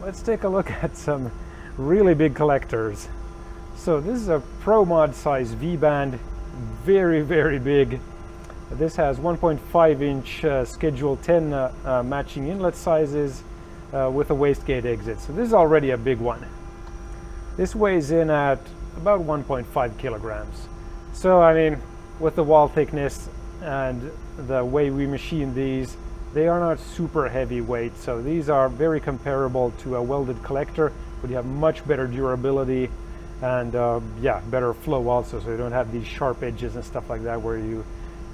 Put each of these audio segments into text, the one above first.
Let's take a look at some really big collectors. So this is a Pro Mod size V-band, very, very big. This has 1.5 inch Schedule 10 matching inlet sizes with a wastegate exit. So this is already a big one. This weighs in at about 1.5 kilograms. So I mean, with the wall thickness and the way we machine these, they are not super heavyweight, so these are very comparable to a welded collector, but you have much better durability and yeah, better flow also, so you don't have these sharp edges and stuff like that where you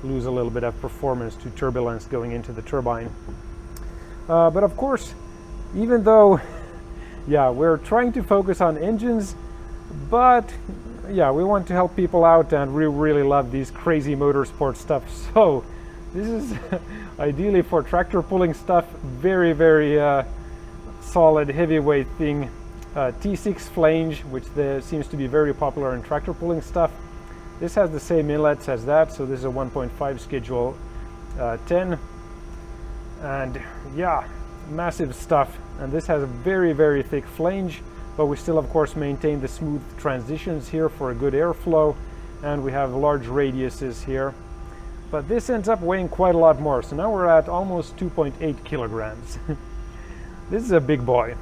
lose a little bit of performance to turbulence going into the turbine. But of course, even though yeah, we're trying to focus on engines, but yeah, we want to help people out and we really love these crazy motorsport stuff. So this is ideally for tractor pulling stuff, very, very solid heavyweight thing. T6 flange, which seems to be very popular in tractor pulling stuff. This has the same inlets as that, so this is a 1.5 Schedule 10. And yeah, massive stuff. And this has a very, very thick flange, but we still of course maintain the smooth transitions here for a good airflow, and we have large radiuses here. But this ends up weighing quite a lot more, so now we're at almost 2.8 kilograms. This is a big boy.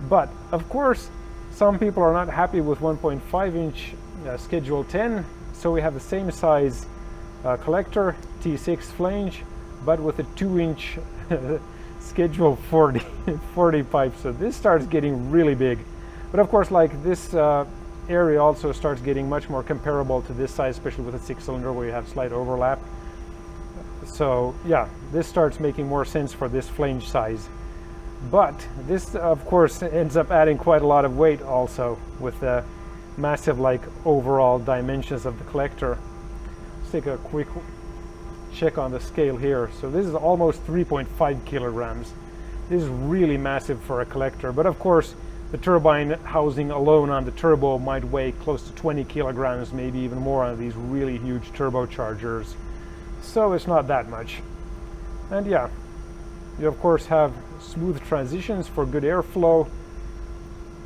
But of course, some people are not happy with 1.5 inch Schedule 10, so we have the same size collector, T6 flange, but with a 2-inch Schedule 40 pipe. So this starts getting really big. But of course, like this area also starts getting much more comparable to this size, especially with a 6-cylinder where you have slight overlap. So yeah, this starts making more sense for this flange size. But this of course ends up adding quite a lot of weight also with the massive like overall dimensions of the collector. Let's take a quick check on the scale here. So this is almost 3.5 kilograms. This is really massive for a collector, but of course the turbine housing alone on the turbo might weigh close to 20 kilograms, maybe even more on these really huge turbochargers. So it's not that much. And yeah, you of course have smooth transitions for good airflow.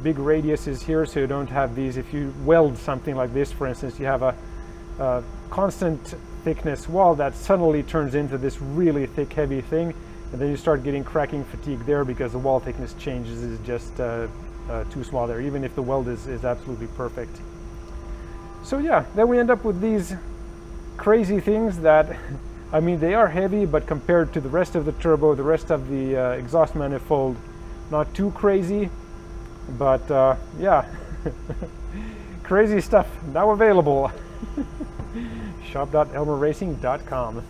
Big radiuses here, so you don't have these. If you weld something like this, for instance, you have a constant thickness wall that suddenly turns into this really thick, heavy thing, and then you start getting cracking fatigue there because the wall thickness changes is just too small there, even if the weld is absolutely perfect. So yeah, then we end up with these crazy things that, I mean, they are heavy, but compared to the rest of the turbo, the rest of the exhaust manifold, not too crazy, but yeah, crazy stuff now available. shop.elmerracing.com